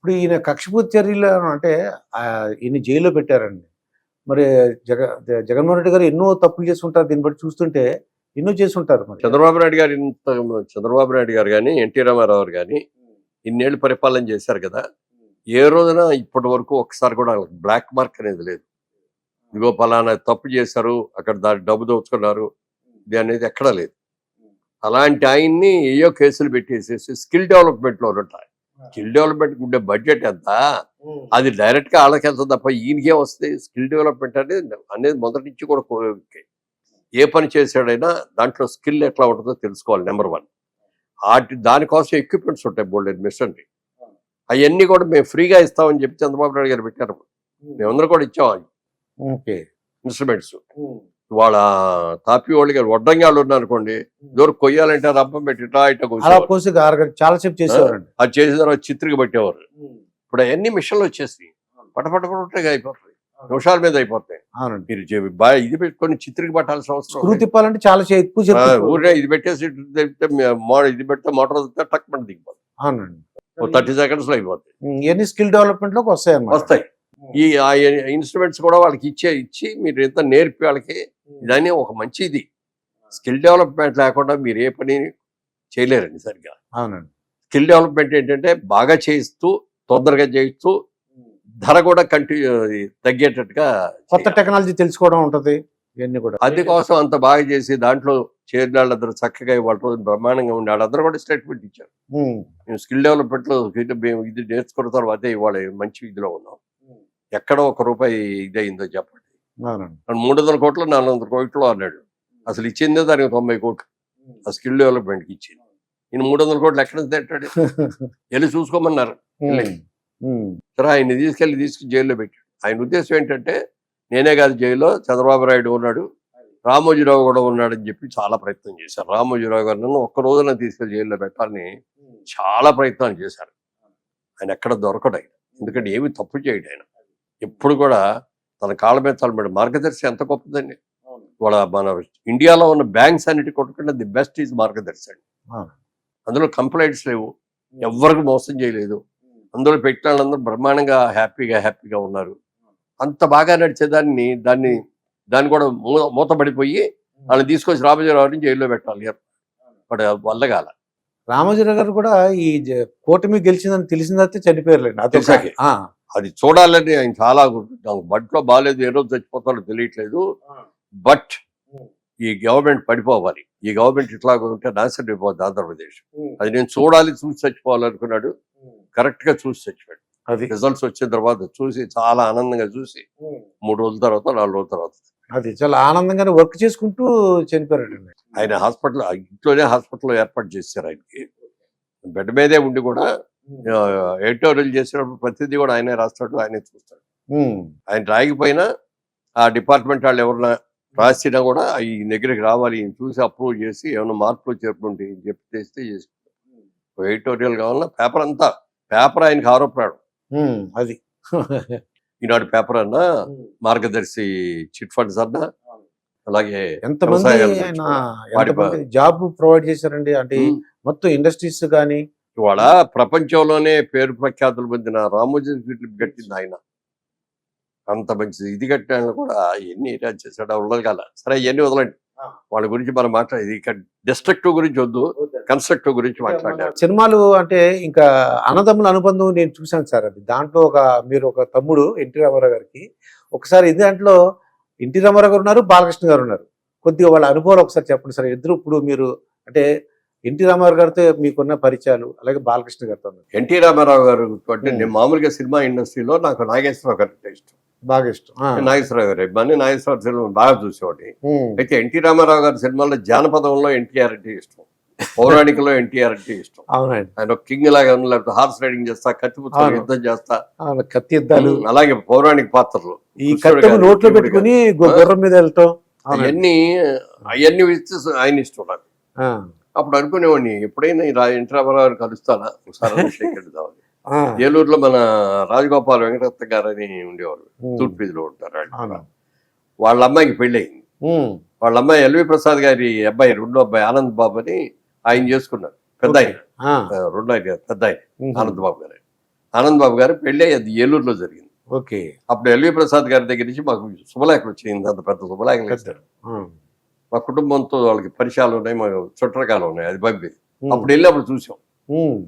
ఇప్పుడు ఈయన కక్షపూర్తి చర్యలు అంటే ఈయన జైల్లో పెట్టారండి. మరి జగన్మోహన్ రెడ్డి గారు ఎన్నో తప్పులు చేసుంటారు. దీన్ని బట్టి చూస్తుంటే ఎన్నో చేసుంటారు. మరి చంద్రబాబు నాయుడు గారు చంద్రబాబు నాయుడు గారు కానీ ఎన్టీ రామారావు గారు కానీ ఇన్నేళ్ళు పరిపాలన చేశారు కదా. ఏ రోజున ఇప్పటి వరకు ఒకసారి కూడా బ్లాక్ మార్క్ అనేది లేదు. ఇదిగో పలానా తప్పు చేశారు, అక్కడ దాని డబ్బు దోచుకున్నారు, ఇది అనేది ఎక్కడా లేదు. అలాంటి ఆయన్ని ఏయో కేసులు పెట్టేసేసి స్కిల్ డెవలప్మెంట్లో ఉంటాయి. స్కిల్ డెవలప్మెంట్ ఉండే బడ్జెట్ ఎంత, అది డైరెక్ట్ గా వాళ్ళకి వెళ్తుంది తప్ప ఈయనకే వస్తుంది. స్కిల్ డెవలప్మెంట్ అనేది మొదటి నుంచి కూడా ఏ పని చేశాడైనా దాంట్లో స్కిల్ ఎట్లా ఉంటుందో తెలుసుకోవాలి. నెంబర్ 1 దానికోసం ఎక్విప్మెంట్స్ ఉంటాయి, బోల్డెడ్ మిషనరీ. అవన్నీ కూడా మేము ఫ్రీగా ఇస్తామని చెప్పి చంద్రబాబు నాయుడు గారు పెట్టారు. మేమందరం కూడా ఇచ్చాం ఇన్స్ట్రుమెంట్స్. వాళ్ళ తాపి వాళ్ళు గారు వడ్డంగి వాళ్ళు ఉన్నారనుకోండి, దూరం కొయ్యాలంటే రబ్బం పెట్టి చాలా సేపు చేసేవారండి. అది చేసిన తర్వాత చిత్రికి పెట్టేవారు. ఇప్పుడు అవన్నీ మిషన్లు వచ్చేసి పటపటగా అయిపోతాయి, నిమిషాల మీద అయిపోతాయి. మీరు ఇది పెట్టుకొని చిత్రికి పట్టాల్సిన అవసరం తిప్పాలంటే చాలా ఎక్కువ ఊరినే ఇది పెట్టేసి ఇది పెడితే మోటార్ టక్ మంది దిగిపోతుంది. అవునండి, 30 seconds లో అయిపోతాయి. ఇవన్నీ స్కిల్ డెవలప్మెంట్ లోకి వస్తాయి. ఈ ఇన్స్ట్రుమెంట్స్ కూడా వాళ్ళకి ఇచ్చి మీరు ఎంత నేర్పి వాళ్ళకి ఇదని ఒక మంచి ఇది. స్కిల్ డెవలప్మెంట్ లేకుండా మీరు ఏ పని చేయలేరండి సరిగ్గా. అవునండి, స్కిల్ డెవలప్మెంట్ ఏంటంటే బాగా చేయిస్తూ, తొందరగా చేయిస్తూ, ధర కూడా తగ్గేటట్టుగా కొత్త టెక్నాలజీ తెలుసుకోవడం ఉంటుంది. ఇవన్నీ కూడా అందుకోసం అంత బాగా చేసి దాంట్లో చేరిన వాళ్ళందరూ చక్కగా వాళ్ళ రోజు బ్రహ్మాండంగా ఉండి వాళ్ళందరూ కూడా స్టేట్మెంట్ ఇచ్చారు. మేము స్కిల్ డెవలప్మెంట్ లో ఇది నేర్చుకున్న తర్వాత ఇవాళ మంచి ఇదిలో ఉన్నాం. ఎక్కడో ₹1 ఇదయిందో చెప్పండి. 300 కోట్లు 400 కోట్లు అన్నాడు. అసలు ఇచ్చిందే దానికి 90 కోట్లు ఆ స్కిల్ డెవలప్మెంట్కి ఇచ్చింది. ఈయన 300 కోట్లు ఎక్కడ తిట్టాడు? వెళ్ళి చూసుకోమన్నారు. సరే ఆయన్ని తీసుకెళ్లి జైల్లో పెట్టాడు. ఆయన ఉద్దేశం ఏంటంటే నేనే కాదు జైల్లో చంద్రబాబు నాయుడు ఉన్నాడు, రామోజీరావు కూడా ఉన్నాడని చెప్పి చాలా ప్రయత్నం చేశారు. రామోజీరావు గారు ఒక్క రోజున తీసుకెళ్లి జైల్లో పెట్టాలని చాలా ప్రయత్నాలు చేశారు. ఆయన ఎక్కడ దొరకడు ఆయన, ఎందుకంటే ఏమి తప్పు చేయడు ఆయన. ఎప్పుడు కూడా తన కాళ్ళ మీద తలబడి మార్గదర్శి ఎంత గొప్పదండి. వాళ్ళ మన ఇండియాలో ఉన్న బ్యాంక్స్ అన్నిటి కొట్టుకుంటే ది బెస్ట్ ఈజ్ మార్గదర్శి అండి. అందులో కంప్లైంట్స్ లేవు, ఎవరికి మోసం చేయలేదు, అందులో పెట్టిన వాళ్ళందరూ బ్రహ్మాండంగా హ్యాపీగా ఉన్నారు. అంత బాగా నడిచేదాన్ని దాన్ని కూడా మూతపడిపోయి వాళ్ళని తీసుకొచ్చి రామోజీరావుని జైల్లో పెట్టాలి. బట్ వల్లగాల రామోజీరావు గారు కూడా ఈ కూటమి గెలిచిందని తెలిసిందైతే చనిపోయారులేండి. అది చూడాలని ఆయన చాలా బట్లో బాగాలేదు, ఏ రోజు చచ్చిపోతాడో తెలియట్లేదు. బట్ ఈ గవర్నమెంట్ పడిపోవాలి, ఈ గవర్నమెంట్ ఇట్లా ఉంటే నాశనం అయిపోద్ది ఆంధ్రప్రదేశ్. అది నేను చూసి చచ్చిపోవాలనుకున్నాడు. కరెక్ట్ గా చూసి చచ్చిపోయాడు. అది రిజల్ట్స్ వచ్చిన తర్వాత చూసి చాలా ఆనందంగా చూసి 3 రోజుల తర్వాత 4 రోజుల తర్వాత అది చాలా ఆనందంగానే వర్క్ చేసుకుంటూ చనిపోయాడండి. ఆయన ఇంట్లోనే హాస్పిటల్ ఏర్పాటు చేశారు. ఆయనకి బెడ్ మీదే ఉండి కూడా ఎడిటోరియల్ చేసినప్పుడు ప్రతిదీ కూడా ఆయనే రాస్తాడు, ఆయనే చూస్తాడు. ఆయన రాయకపోయినా ఆ డిపార్ట్మెంట్ వాళ్ళు ఎవరన్నా రాసినా కూడా ఈ దగ్గరికి రావాలి, ఈయన చూసి అప్రూవ్ చేసి ఏమైనా మార్పులు చేరుకుంటే చెప్పి తెస్తే చేసుకుంటారు. ఎడిటోరియల్ కావాలన్నా పేపర్ ఆయనకి ఆరోపణాడు. అది ఈనాడు పేపర్ అన్నా, మార్గదర్శి చిట్ ఫండ్స్ అన్నా, అలాగే ఎంతమంది జాబ్ ప్రొవైడ్ చేశారండి. అంటే మొత్తం ఇండస్ట్రీస్ కానీ ఇవాళ ప్రపంచంలోనే పేరు ప్రఖ్యాతులు పొందిన రామోజీ కట్టింది ఆయన. అంత మంచిది ఇది కట్టిన కూడా ఎన్ని చేశాడు ఉండగల. సరే ఇవన్నీ వదలండి, వాళ్ళ గురించి మనం మాట్లాడేది. ఇక డిస్ట్రక్టివ్ గురించి వద్దు, కన్స్ట్రక్టివ్ గురించి మాట్లాడారు. సినిమాలు అంటే ఇంకా అన్నదమ్ముల అనుబంధం నేను చూశాను సార్. అది దాంట్లో మీరు ఒక తమ్ముడు ఎన్టీ రామారావు గారికి, ఒకసారి దాంట్లో ఎన్టీ రామారావు గారు ఉన్నారు, బాలకృష్ణ గారు ఉన్నారు. కొద్దిగా వాళ్ళ అనుభవాలు ఒకసారి చెప్పండి సార్. ఇద్దరు ఇప్పుడు మీరు అంటే ఎన్టీ రామారావు గారితో మీకున్న పరిచయాలు, అలాగే బాలకృష్ణ గారితో. ఎన్టీ రామారావు గారు అంటే నేను మామూలుగా సినిమా ఇండస్ట్రీలో నాకు నాగేశ్వరరావు గారి ఇష్టం, బాగా ఇష్టం. నాగేశ్వరరావు గారు నాగేశ్వరరావు సినిమా బాగా చూసేవాడి. అయితే ఎన్టీ రామారావు గారి సినిమాల్లో జానపదంలో ఎన్టీఆర్ అంటే ఇష్టం, పౌరాణికలో ఎన్టీఆర్ అంటే ఇష్టం. ఆయన ఒక కింగ్ లాగా లేకపోతే హార్స్ రైడింగ్ చేస్తా, కత్తిపుత్రులు యుద్ధం చేస్తా, కత్తి యుద్ధాలు, అలాగే పౌరాణిక పాత్రలు, ఈ నోట్లో పెట్టుకుని గుర్రం మీద వెళ్ళటం, అవన్నీ ఆయన ఇష్టం నాకు. అప్పుడు అనుకునేవాడిని ఎప్పుడైనా ఎన్టీ రామారావు కలుస్తానా ఒకసారి వెళ్దామని. ఏలూరులో మన రాజగోపాల్ వెంకటరత్న గారు అని ఉండేవారు, తూర్పులో ఉంటారు. వాళ్ళ అమ్మాయికి పెళ్లి అయింది. వాళ్ళ అమ్మాయి ఎల్వి ప్రసాద్ గారి అబ్బాయి, రెండో అబ్బాయి ఆనంద్ బాబు అని ఆయన చేసుకున్నారు. పెద్ద ఆయన, రెండో ఆయన పెద్ద ఆయన ఆనంద్ బాబు గారు. ఆనంద్ బాబు గారు పెళ్ళి అది ఏలూరులో జరిగింది. ఓకే. అప్పుడు ఎల్వి ప్రసాద్ గారి దగ్గర నుంచి మాకు శుభలేఖలు వచ్చింది, అంత పెద్ద శుభలేఖలు ఇస్తారు. మా కుటుంబంతో వాళ్ళకి పరిచయాలు ఉన్నాయి, మా చుట్టరకాలు ఉన్నాయి, అది పంపి అప్పుడు వెళ్ళి అప్పుడు చూసాం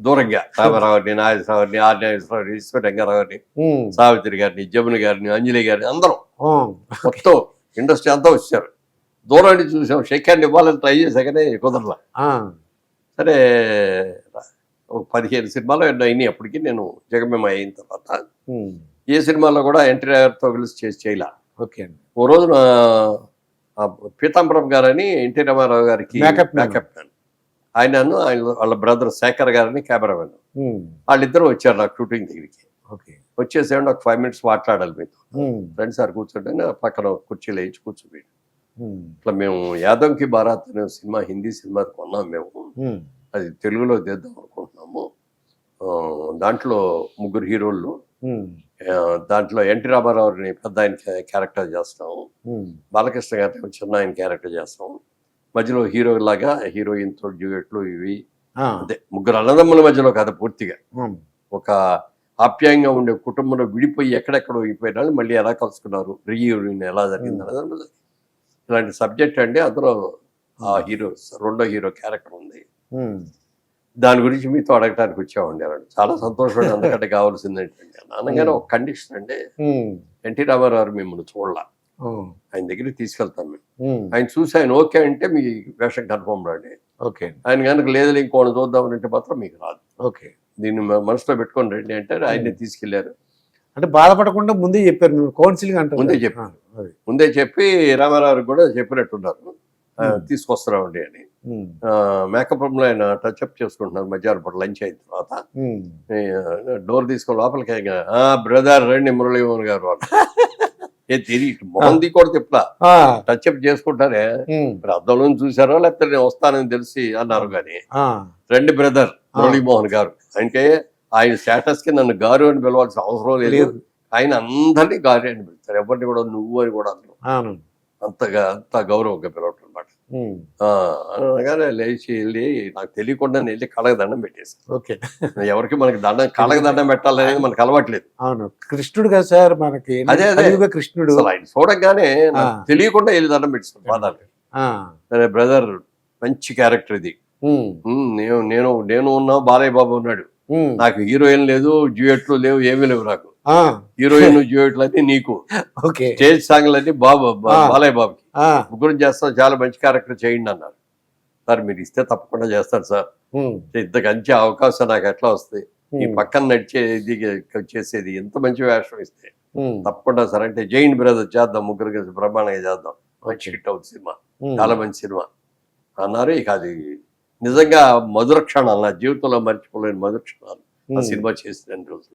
దూరంగా రామారావుని, నాగేశ్వరరావుని, ఆర్యనాగేశ్వరరావుని, ఈశ్వర రంగారావుని, సావిత్రి గారిని, జమున గారిని, అంజలి గారిని, అందరం మొత్తం ఇండస్ట్రీ అంతా వచ్చారు. దూరం నుంచి చూసాం, షేక్ హ్యాండ్ ఇవ్వాలని ట్రై చేశా కానీ కుదరలా. సరే ఒక 15 సినిమాలు ఎన్నో అయినాయి అప్పటికి. నేను జగమేమ అయిన తర్వాత ఏ సినిమాలో కూడా ఎన్టీఆర్తో కలిసి చేయలే. ఓకే. ఓ రోజున పీతాంబరం గారని ఎన్టీ రామారావు గారికి మేకప్ మ్యాన్, ఆయనను వాళ్ళ బ్రదర్ శేఖర్ గారని కెమెరామెన్, వాళ్ళిద్దరూ వచ్చారు నాకు షూటింగ్ దగ్గరికి. వచ్చేసేయండి ఒక 5 minutes మాట్లాడాలి మీతో. ఫ్రెండ్ సార్ కూర్చోండి, పక్కన కుర్చీలో వేయించి కూర్చోబెట్టి ఇట్లా మేము యాదవ్కి బారాత్ అనే సినిమా హిందీ సినిమా కొన్నాం మేము, అది తెలుగులో తీద్దాం అనుకుంటున్నాము. దాంట్లో 3 హీరోలు, దాంట్లో ఎన్టీ రామారావుని పెద్ద ఆయన క్యారెక్టర్ చేస్తాము, బాలకృష్ణ గారిని చిన్న ఆయన క్యారెక్టర్ చేస్తాము, మధ్యలో హీరో లాగా హీరోయిన్ తో డ్యూయెట్లు ఇవి, అదే 3 అన్నదమ్ముల మధ్యలో కథ పూర్తిగా. ఒక ఆప్యాయంగా ఉండే కుటుంబంలో విడిపోయి ఎక్కడెక్కడో అయిపోయినా మళ్ళీ ఎలా కలుసుకున్నారు, రీయూనియన్ ఎలా జరిగింది అనేది ఇలాంటి సబ్జెక్ట్ అండి. అందులో ఆ హీరో రెండో హీరో క్యారెక్టర్ ఉంది, దాని గురించి మీతో అడగటానికి వచ్చామండి అన్నాడు. చాలా సంతోషం, అందుకంటే కావాల్సింది ఏంటంటే అనగానే ఒక కండిషన్ అండి, ఎన్టీ రామారావు మిమ్మల్ని చూడాల, ఆయన దగ్గరికి తీసుకెళ్తాను మేము, ఆయన చూసి ఆయన ఓకే అంటే మీ వేషం కన్ఫర్మ్ రండి, ఆయన కనుక లేదు ఇంకోటి చూద్దామని అంటే మాత్రం మీకు రాదు, దీన్ని మనసులో పెట్టుకొని రండి అంటే ఆయన్ని తీసుకెళ్లారు. అంటే బాధపడకుండా ముందే చెప్పారు, కౌన్సిలింగ్ అంటే ముందే చెప్పి రామారావు కూడా చెప్పినట్టున్నారు తీసుకొస్తున్నామండి అని. మేకప్ రూమ్ లో ఆయన టచ్అప్ చేసుకుంటున్నారు. మధ్యాహ్నం పూట లంచ్ అయిన తర్వాత డోర్ తీసుకొని లోపలికి బ్రదర్ రండి మురళీమోహన్ గారు వాళ్ళు మొహంది కూడా చెప్పలా, టచ్అప్ చేసుకుంటారే మరి అద్దంలో చూసారో లేకపోతే నేను వస్తానని తెలిసి అన్నారు కానీ రండి బ్రదర్ మురళీమోహన్ గారు అంటే ఆయన స్టేటస్ కి నన్ను గారు అని పిలవాల్సిన అవసరం లేదు, ఆయన అందరినీ గారు అని పిలుస్తారు, ఎవరిని కూడా నువ్వు అని కూడా అందరూ అంత గౌరవంగా పిలవటం అనమాట. అనగానే లేచి వెళ్ళి నాకు తెలియకుండా వెళ్ళి కళ్ళకి దండం పెట్టేసాను. ఎవరికి మనకి కళ్ళకి దండం పెట్టాలనేది మనకు అలవాట్లేదు. అవును, కృష్ణుడు కదా సార్ మనకి, అదే కృష్ణుడు. ఆయన చూడగానే తెలియకుండా వెళ్ళి దండం పెట్టేసాను పాదాలు. సరే బ్రదర్ మంచి క్యారెక్టర్ ఇది, నేను ఉన్నా, బాలయ్య బాబు ఉన్నాడు, నాకు హీరోయిన్ లేదు, డ్యూయెట్లు లేవు, ఏమీ లేవు, నాకు హీరోయిన్ డ్యూయెట్లు అన్ని నీకు, స్టేజ్ సాంగ్లు అన్ని బాలయ్య బాబుకి, ముగ్గురు చేస్తాం, చాలా మంచి క్యారెక్టర్ చేయండి అన్నారు. సార్ మీరు ఇస్తే తప్పకుండా చేస్తాను సార్, ఇంత మంచి అవకాశం నాకు ఎట్లా వస్తుంది, ఈ పక్కన నడిచేది చేసేది ఎంత మంచి వేషం ఇస్తే తప్పకుండా సార్ అంటే జైన్ బ్రదర్ చేద్దాం, ముగ్గురు కలిసి బ్రహ్మాండంగా చేద్దాం, మంచి హిట్ అవుతుంది సినిమా, చాలా మంచి సినిమా అన్నారు. ఇక అది నిజంగా మధుర క్షణాలు, నా జీవితంలో మర్చిపోలేని మధుర క్షణాలు ఆ సినిమా చేసిన రోజు.